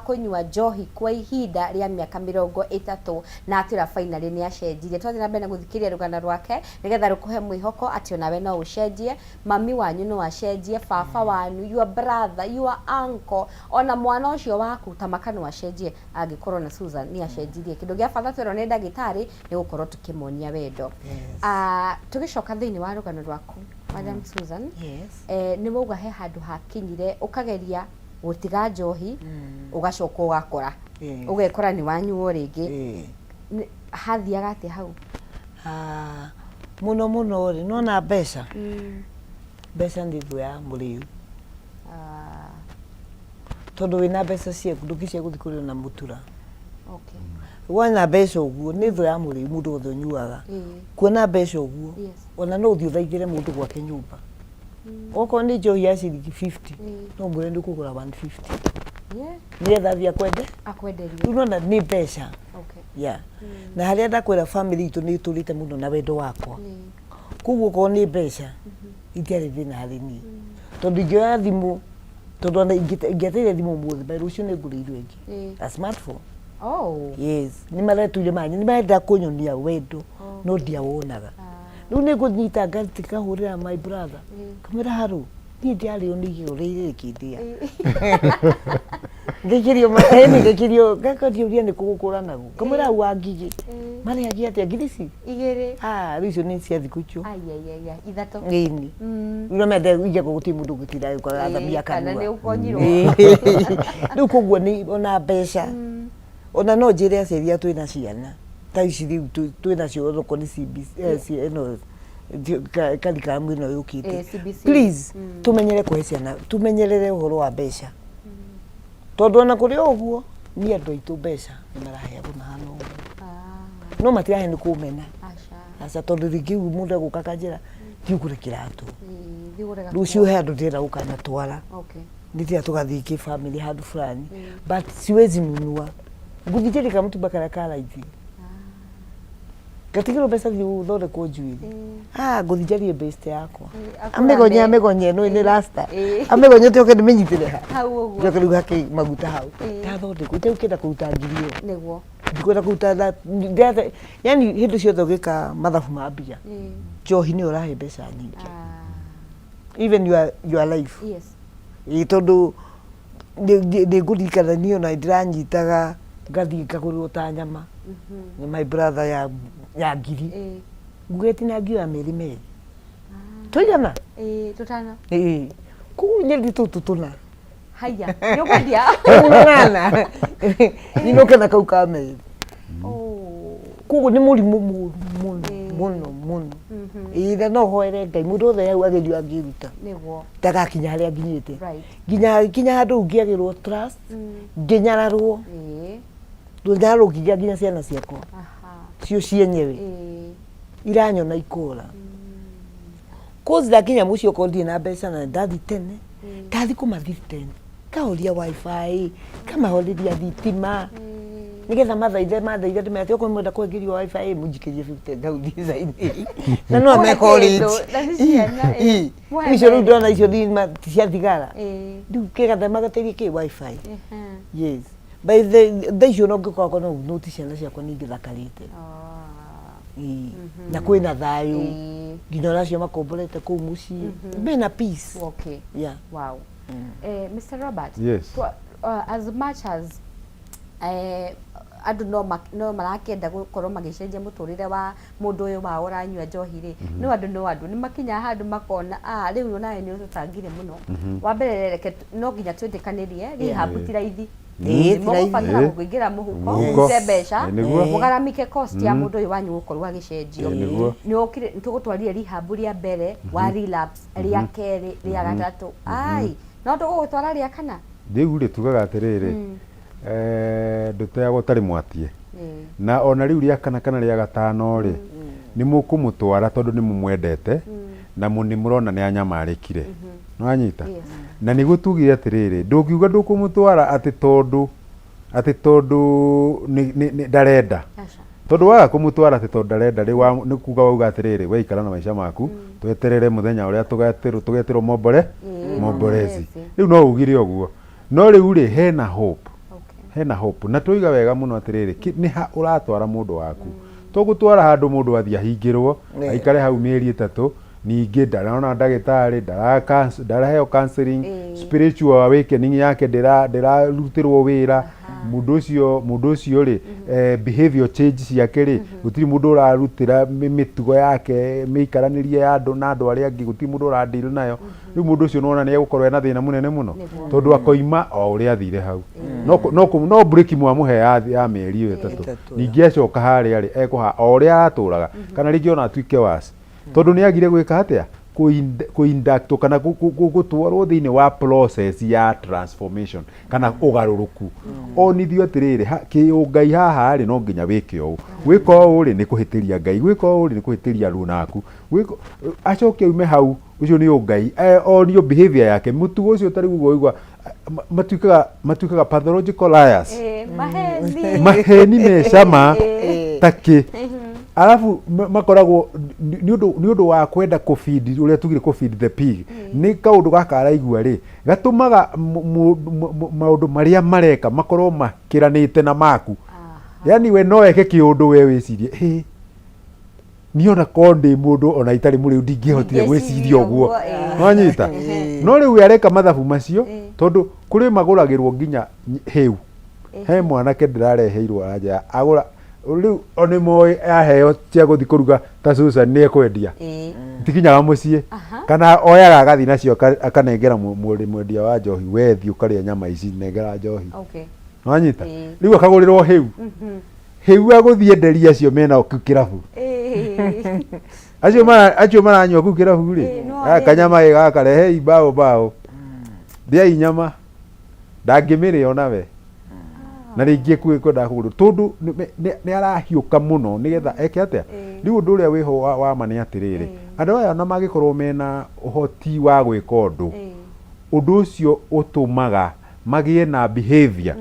kunywa njohi kwa ihinda rĩa mĩaka 30 na atĩra finally nĩ acenjirie. Twathi na mbere na gũthikĩrĩria rũgano rwake nĩgetha rũkũhe mwĩhoko atĩ onawe no ũcenjie, mami wanyu no acenjie, baba wanyu, your brother, your uncle, ona mwana ũcio waku Tamaka no acenjie angĩkorwo na Susan nĩ acenjirie. Kĩndũ gĩa bata twĩrwo nĩ ndagĩtarĩ nĩ gũkorwo tukĩmonia wendo. Tũgĩcoka thĩinĩ wa rũgano rwaku Madam Susan, nĩ wauga he handũ hakinyire ũkageria gũtiga njohi ũgacoka ũgakora ũgekora nĩ wanyuo rĩngĩ, hathiaga atĩa hau? Muno ri nona mbeca ndithu ya mũrĩu tondũ wĩna mbeca ciaku ndũngĩcia gũthiĩ kũrĩa na mũtura. Wona mbeca ũguo nĩ thũ ya mũrĩu mũndũ wothe ũnyuaga. Kuona mbeca ũguo ona no ũthiĩ ũthaigĩre mũndũ gwake nyũmba. Okorwo nĩ njohi ya ciringi 50 no mwĩre nĩ ũkũgũra 150 nĩgetha athiĩ akwenderie. Rĩu nona nĩ mbeca. Na harĩa ndakwĩra family itũ nĩ tũrĩte mũno na wendo wakwa. Koguo okorwo nĩ mbeca itiarĩ thĩna harĩ niĩ tondũ ingĩoya thimũ tondũ ingĩateire thimũ mũthĩ rũciũ nĩ ngũrĩirwo ĩngĩ a smartphone. Yes, nĩ maretuire manyi nĩ marenda kũnyonia wendo no ndiawonaga. Rĩu nĩ ngũnyita ngathi kahũrĩra my brother kamwĩra harũ niĩ ndiarĩo nĩ igĩo rĩrĩ kĩndĩa ngĩkirio maheni ngĩkirio ngakĩũria nĩ kũgũkũra naguo kamwĩra hau wangigĩ marĩ agia atĩa ngirici igĩrĩ rĩu icio nĩ cia thikũ icio ithatũ ĩni rĩu mende ije gũgũtĩ mũndũ gũtira gũkorwo athamia kanua kana nĩ ũkonyirwo rĩu koguo nĩ ona mbeca ona no njĩre aciari twĩna ciana ta ici rĩu twĩnacio thoko nĩ CBC ĩno karikamu ĩno yũkĩte. Please tumenyere kũhe ciana tumenyerere ũhoro wa mbeca tondũ ona kũrĩ ũguo nĩ andũ aitũ mbeca nĩ marahe andũ mahana ũguo no matirahe nĩ kũmena aca tondũ rĩngĩ mũndũ egũka kanjĩra thiũgũre kĩratũ rũciũ he andũ ndĩrenda gũkanatwara nĩtĩa tũgathiĩ kĩ-family handũ fulani but siwezi nunua ngũthikĩrĩria kamũtumba karĩa karaithi gatigĩrwo mbeca thiĩ ũthondekwo njuĩrĩ ngũthikĩrĩrie best yakwa amĩgonye ĩno nĩ rasta amĩgonye tĩoke ndĩmĩnyitĩre hau ũguo njoke rĩu hake maguta hau ndathondekwo itegũkĩenda kũruta ngiri ĩyo nĩguo ndikwenda kũruta yani hĩndĩ ciothe ũgĩka mathabu ma mbia njohi nĩyo ũrahe mbeca nyingĩ even your life tondũ nĩ ngũririkana niĩ ona ndĩranyitaga ngathi ngagũrĩrwo ta nyama nĩ my brother ya ngiri ngugĩti na ngioya merĩ tũigana tũtano kũu nyĩrĩ tũtũ tũna haya nĩ ũkwendia ngana inoke na kau ka merĩ kũu nĩ mũrimũ mũno ĩtha no hoere Ngai mũndũ wothe hau agerio angĩruta nĩguo ndagakinya harĩa nginyĩte nginya handũ ngĩagĩrwo trust ngĩnyararwo ndũndarũngiria nginya ciana ciakwa cio cienyewe iranyona ikũra kozi ndakinya mũciĩ okorwo ndirĩ na mbeca na ndathi tene ndathi kũmathiri kahoria wifi kamahorĩria thitima nĩgetha mathaithe ndĩmete okorwo mwenda kwengerio wifi mũnjikĩrie 50,000 zaidi na no ameka college icio rĩu ndona icio cia thigara rĩu kĩgathe magateithie kĩ wifi yes by the icio no ngĩkoragwo no noti ciana ciakwa nĩ ingĩthakarĩte na kwĩna thayũ nginya nacio makomborete kũu mũciĩ mena peace. Wow. Mr. Robert, as much as andũ no marakĩenda gũkorwo magĩcenjia mũtũrĩre wa mũndũ ũyũ wao ũranyua njohi rĩ no andũ nĩ makinya handũ makona rĩu nawe nĩ ũtũtangire mũno wa mbere reke no nginya twĩtĩkanĩrie rehab ti raithi mũgũbatara kũingĩra mũhuko ũte mbeca mũgaramike cost ya mũndũ ũyũ wanyu gũkorwo agĩcenjio nĩ tũgũtwarire rehab rĩa mbere wa relapse rĩa kerĩ rĩa gatatũ no tũgũgũtwara rĩa kana rĩu rĩ tugaga atĩrĩrĩ ndũteagwo tarĩ mwatie na ona rĩu rĩa kana rĩa gatano rĩ nĩ mũkũmũtwara tondũ nĩ mũmwendete na nĩ mũrona nĩ anyamarĩkire nĩwanyita na nĩguo tugire atĩrĩrĩ ndũngiuga ndũkũmũtwara atĩ tondũ ndarenda tondũ waga kũmũtwara atĩ tondũ ndarenda nĩ kuga wauga atĩrĩrĩ weikara na maica maku tweterere mũthenya ũrĩa tũgeterwo momborezi rĩu no ugire ũguo no rĩu rĩ hena hope hena hope na tuiga wega muno atiriri ni ha uratwara mundu waku tugutwara handu mundu athi ahingirwo aikare hau mieri 3 ningi ndarona ndagitari ndaraheo counseling spiritual awakening yake ndirarutirwo wira mundu ucio ri behavior changes yake ri gutiri mundu urarutira mitugo yake miikaranirie ya andu na andu aria angi gutiri mundu uradeal nayo riu mundu ucio nona ni egukorwo ena thina munene muno tondu akoima o uria athire hau no break mwa muhe ya mieri 3 ningi acoka haria ri ekuha o uria aturaga kana ringi ona atuike wasi tondu ni agire gwika atia kuinduct kana gutwarwo thiini wa process ya transformation kana ugaruruku onithio atiriri kiungai haha ri no nginya wike o wika o ri ni kuhitiria ngai wika o ri ni kuhitiria runaku acoke ume hau ucio ni ungai onio behavior yake mutugo ucio tari gugo igwa matuikaga pathological liars maheni mecama taki alafu makoragwo ni undu wa kwenda kufeed uria tugire kufeed the pig ni kaundu gaka araigua ri gatumaga maundu maria mareka makorwo makiranite na maku yani we no eke kiundu we wicirie niona konde mundu ona itari muri ndingihotire gwiciria uguo wanyita no riu areka mathabu macio tondu kuri maguragirwo nginya heu he mwanake ndirareheirwo anja agura riu oni moi aheo cia guthi kuruga ta Susan ni ekwendia tikinyaga mucii kana oyaga agathi nacio akanengera mwendia wa njohi wethi ukaria nyama ici nengera njohi wanyita riu akagurirwo heu aguthie nderia acio mena kirabu acio maranyua ku kirabu ri kanyama gakarehe ibao ndia inyama ndangimiri ona we na ringi kwiko ndakuguru tondu ni arahiuka muno nigetha eke atia riu undu uria wiho wa mani atiriri andu aya na magikorwo mena uhoti wa gwika undu ucio utumaga magie na behavior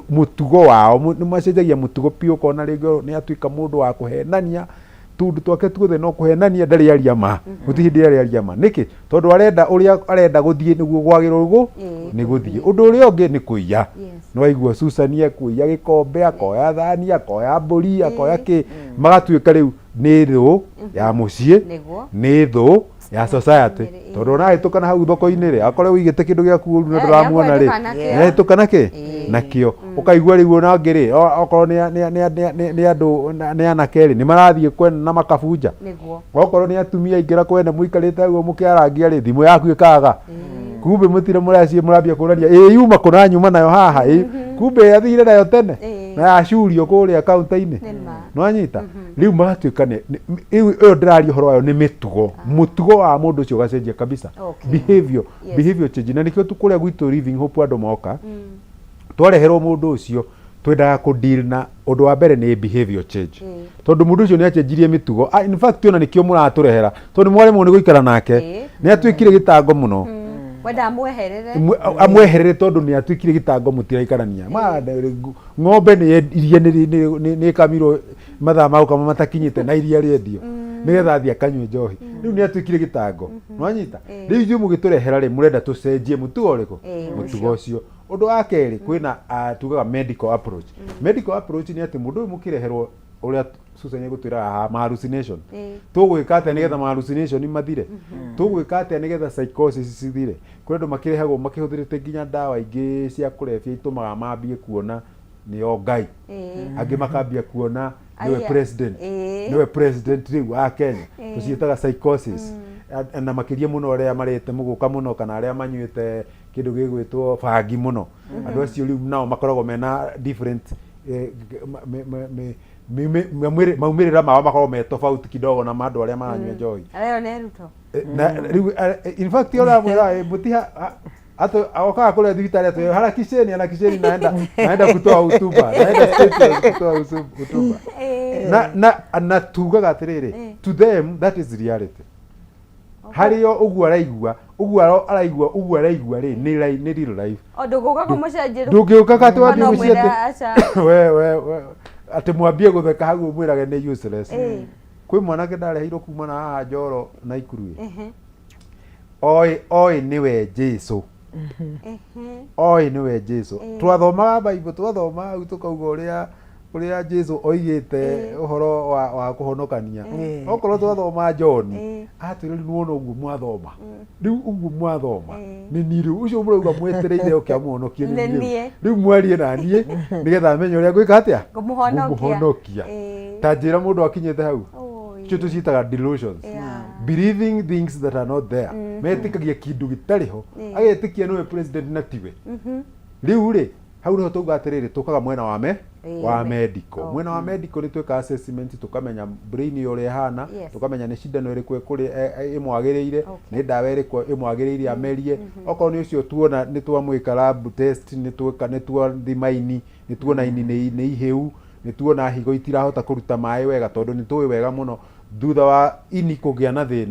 mutugo wao ni macenjagia mutugo pio kona ringi ni atuika mundu wa kuhenania tundu twake tuothe no kuhenania ndari aria ma gutihindi aria ma niki tondu arenda guthie niguo gwagirwo ugu ni guthie undu uria ungi ni kuiya no aigua Susan ekuiya gikombe akoya thani akoya mburi akoya ki magatuika riu ni thu ya mucii ni thu ya society tondu na hitukana hau thoko-ini ri akore wigite kindu giaku uru na nduramuona ri na hitukana ki nakio ukaigua riu ona ngiri okorwo ni andu ni anakeri ni marathie kwena na makabunja okorwo ni atumia ingira kwena muikarite hau mukiarangia ri thimu yaku ikaga kumbe mutire muracie murambia kurania yuma kuna nyuma nayo haha kumbe athire nayo tene na ashurio kuria kaunta-ini no anyita riu magatuika iyo ndiraria horo wayo ni mutugo wa mundu ucio gacenjia kabisa behavior change na nikio tukuria gwitu living hope andu moka twareherwo mundu ucio twendaga ku deal na undu wa mbere ni behavior change tondu mundu ucio ni achenjirie mitugo in fact ona nikio muraturehera tondu mwarimu ni guikara nake ni atuikire gitango muno wenda amweherere tondu ni atuikire gitango mutiraikarania ng'ombe ni iria ni kamiro mathaa mau kama matakinyite na iria riendio nigetha athia kanywe njohi riu ni atuikire gitango nwanyita riu ithuĩ mugiturehera ri murenda tucenjie mutugo uriku mutugo ucio undu wa keri kwina tugaga medical approach ni ati mundu mukireherwo uria Susan gutwira hallucination tugwika ate nigetha hallucination mathire tugwika ate nigetha psychosis cithire kwendu makirehagwo makihuthirite nginya dawa ingi cia kurefia itumaga mambie kuona ni o ngai angi makambia kuona niwe president riu a Kenya tucietaga psychosis na makiria muno aria marete muguka muno kana aria manyuite kindu gigwitwo bangi muno andu acio riu nao makoragwo mena different maumirira mao makorwo me tofauti kidogo na mandu aria maranyua njohi ayo ne ruto na in fact ora mwira mutiha ato aoka kule thibitari ato harakisheni naenda kutoa hotuba na tugaga atiriri to them that is reality hario ugu araigua ri ni real life nduguka kumucenjia ndugiuka kati wa muciete we ati mwambie gutheka hau mwirage ni useless kwi mwanake ndareheirwo kuma na haha Njoro na Ikurue oi niwe Jesu oi niwe Jesu twathomaga Bible twathoma hau tukauga uria Jesu oigite uhoro wa kuhonokania okorwo twathoma John atwire nuona uguo mwathoma riu uguo mwathoma ni ni riu ucio murauga mwetereire okia muhonokie ni riu mwarie na nie nigetha menye uria gwika atia kumuhonokia ta njira mundu akinyete hau cio tucitaga delusions believing things that are not there metikagia kindu gitariho agetikia niwe president na tiwe riu ri hau niho tuga atiriri tukaga mwena wa medical mwena wa medical ni tweka assessment tukamenya brain yore hana tukamenya ni shida no iriku kuri imwagiriire ni dawa iriku imwagiriire amerie okorwo ni ucio tuona ni twamwika lab test ni tuo thimaini ni tuona ini ni iheu ni tuona higo itirahota kuruta mai wega tondu ni tuwi wega muno thutha wa ini kugia na thina